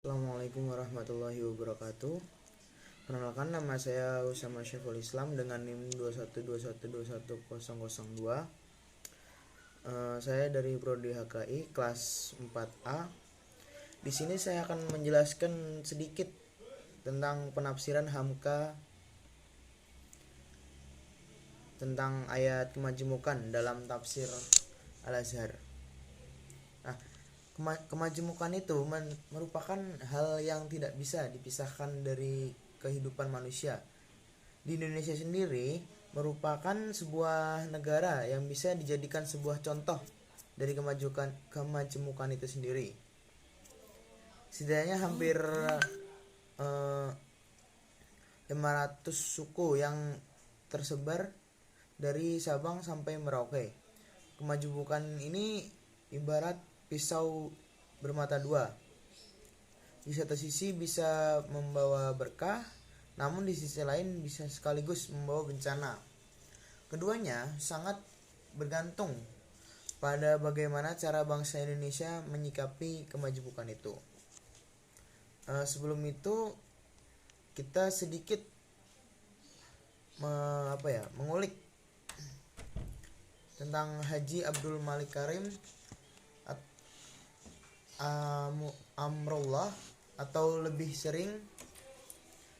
Assalamualaikum warahmatullahi wabarakatuh. Perkenalkan, nama saya Usama Syaiful Islam dengan NIM 212121002. Saya dari Prodi HKI kelas 4A. Di sini saya akan menjelaskan sedikit tentang penafsiran Hamka tentang ayat kemajemukan dalam tafsir Al-Azhar. Nah, kemajemukan itu merupakan hal yang tidak bisa dipisahkan dari kehidupan manusia. Di Indonesia sendiri merupakan sebuah negara yang bisa dijadikan sebuah contoh dari kemajemukan itu sendiri. Setidaknya hampir 500 suku yang tersebar dari Sabang sampai Merauke. Kemajemukan ini ibarat pisau bermata dua. Di satu sisi bisa membawa berkah, namun di sisi lain bisa sekaligus membawa bencana. Keduanya sangat bergantung pada bagaimana cara bangsa Indonesia menyikapi kemajemukan itu. Sebelum itu kita sedikit mengulik tentang Haji Abdul Malik Karim Amrullah, atau lebih sering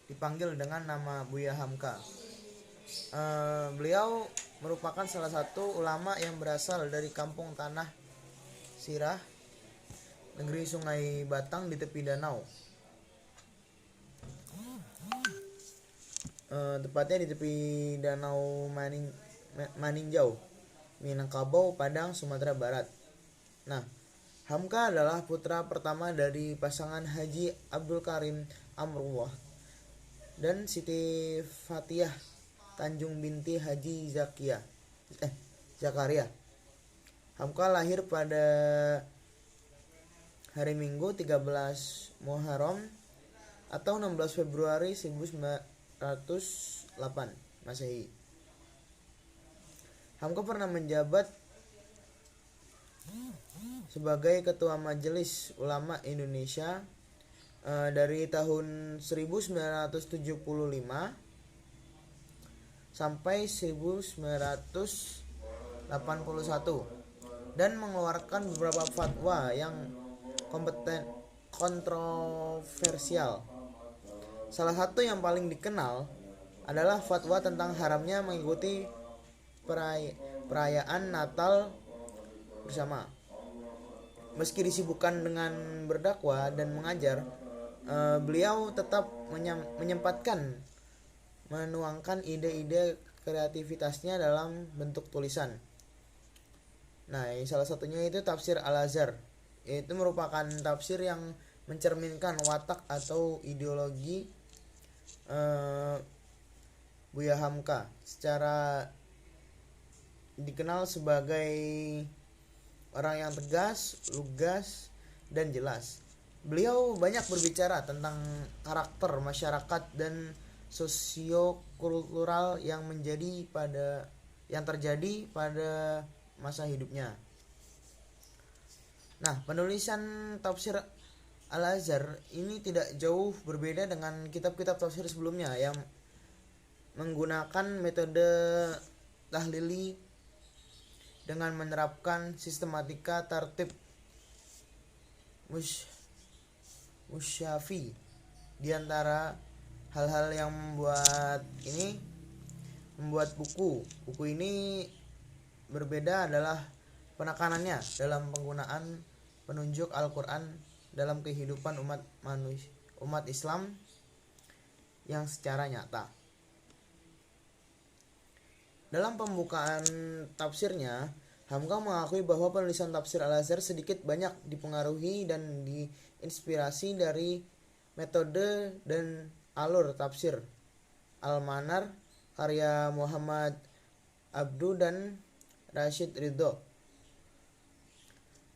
dipanggil dengan nama Buya Hamka. Beliau merupakan salah satu ulama yang berasal dari kampung Tanah Sirah, negeri Sungai Batang di tepi danau. Tepatnya di tepi danau Maninjau, Minangkabau, Padang, Sumatera Barat. Nah, Hamka adalah putra pertama dari pasangan Haji Abdul Karim Amrullah dan Siti Fatiyah Tanjung binti Haji Zakaria. Hamka lahir pada hari Minggu 13 Muharram atau 16 Februari 1908 Masehi. Hamka pernah menjabat sebagai Ketua Majelis Ulama Indonesia dari tahun 1975 sampai 1981 dan mengeluarkan beberapa fatwa yang kontroversial. Salah satu yang paling dikenal adalah fatwa tentang haramnya mengikuti perayaan Natal bersama. Meski disibukkan dengan berdakwah dan mengajar, beliau tetap menyempatkan menuangkan ide-ide kreativitasnya dalam bentuk tulisan. Nah, salah satunya itu tafsir Al-Azhar. Itu merupakan tafsir yang mencerminkan watak atau ideologi Buya Hamka. Secara dikenal sebagai orang yang tegas, lugas, dan jelas. Beliau banyak berbicara tentang karakter masyarakat dan sosiokultural yang terjadi pada masa hidupnya. Nah, penulisan tafsir Al-Azhar ini tidak jauh berbeda dengan kitab-kitab tafsir sebelumnya yang menggunakan metode tahlili dengan menerapkan sistematika tartib musyafi. Di antara hal-hal yang membuat buku ini berbeda adalah penekanannya dalam penggunaan penunjuk Al-Quran dalam kehidupan umat Islam yang secara nyata. Dalam pembukaan tafsirnya, Hamka mengakui bahwa penulisan tafsir Al-Azhar sedikit banyak dipengaruhi dan diinspirasi dari metode dan alur tafsir Al-Manar karya Muhammad Abdu dan Rashid Ridho.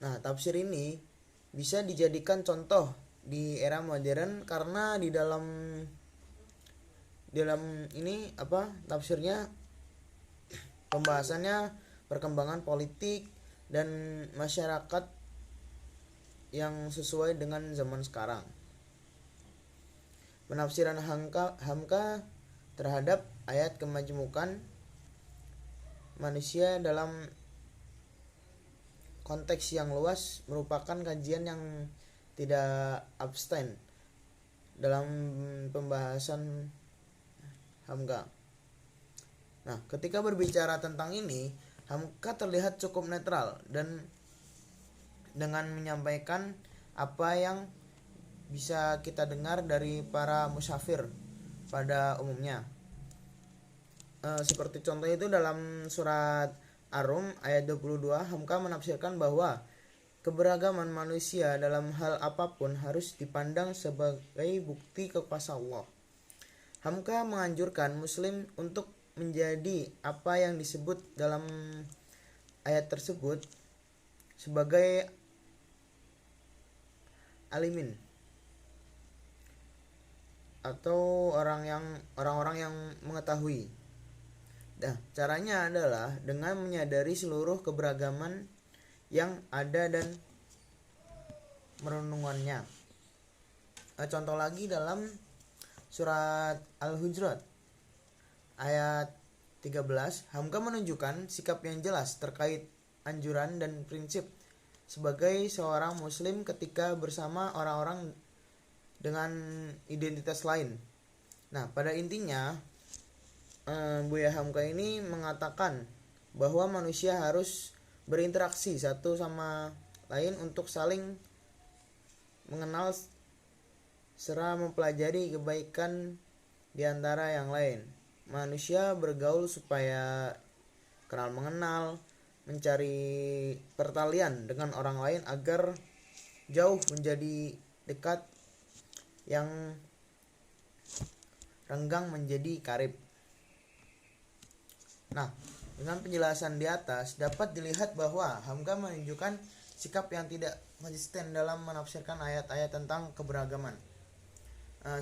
Nah, tafsir ini bisa dijadikan contoh di era modern karena di dalam ini tafsirnya pembahasannya perkembangan politik dan masyarakat yang sesuai dengan zaman sekarang. Penafsiran Hamka terhadap ayat kemajemukan manusia dalam konteks yang luas merupakan kajian yang tidak abstain dalam pembahasan Hamka. Nah, ketika berbicara tentang ini, Hamka terlihat cukup netral dan dengan menyampaikan apa yang bisa kita dengar dari para musafir pada umumnya. Seperti contoh itu dalam surat Ar-Rum ayat 22, Hamka menafsirkan bahwa keberagaman manusia dalam hal apapun harus dipandang sebagai bukti kekuasaan Allah. Hamka menganjurkan muslim untuk menjadi apa yang disebut dalam ayat tersebut sebagai alimin atau orang-orang yang mengetahui. Nah, caranya adalah dengan menyadari seluruh keberagaman yang ada dan merenungannya. Contoh lagi dalam surat Al-Hujurat ayat 13, Hamka menunjukkan sikap yang jelas terkait anjuran dan prinsip sebagai seorang muslim ketika bersama orang-orang dengan identitas lain. Nah, pada intinya Buya Hamka ini mengatakan bahwa manusia harus berinteraksi satu sama lain untuk saling mengenal serta mempelajari kebaikan di antara yang lain. Manusia bergaul supaya kenal mengenal, mencari pertalian dengan orang lain agar jauh menjadi dekat, yang renggang menjadi karib. Nah, dengan penjelasan di atas dapat dilihat bahwa Hamka menunjukkan sikap yang tidak konsisten dalam menafsirkan ayat-ayat tentang keberagaman.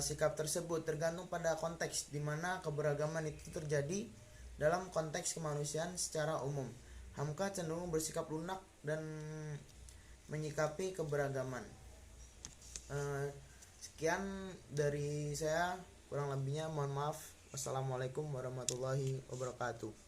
Sikap tersebut tergantung pada konteks di mana keberagaman itu terjadi. Dalam konteks kemanusiaan secara umum, Hamka cenderung bersikap lunak dan menyikapi keberagaman. Sekian dari saya, kurang lebihnya mohon maaf. Wassalamualaikum warahmatullahi wabarakatuh.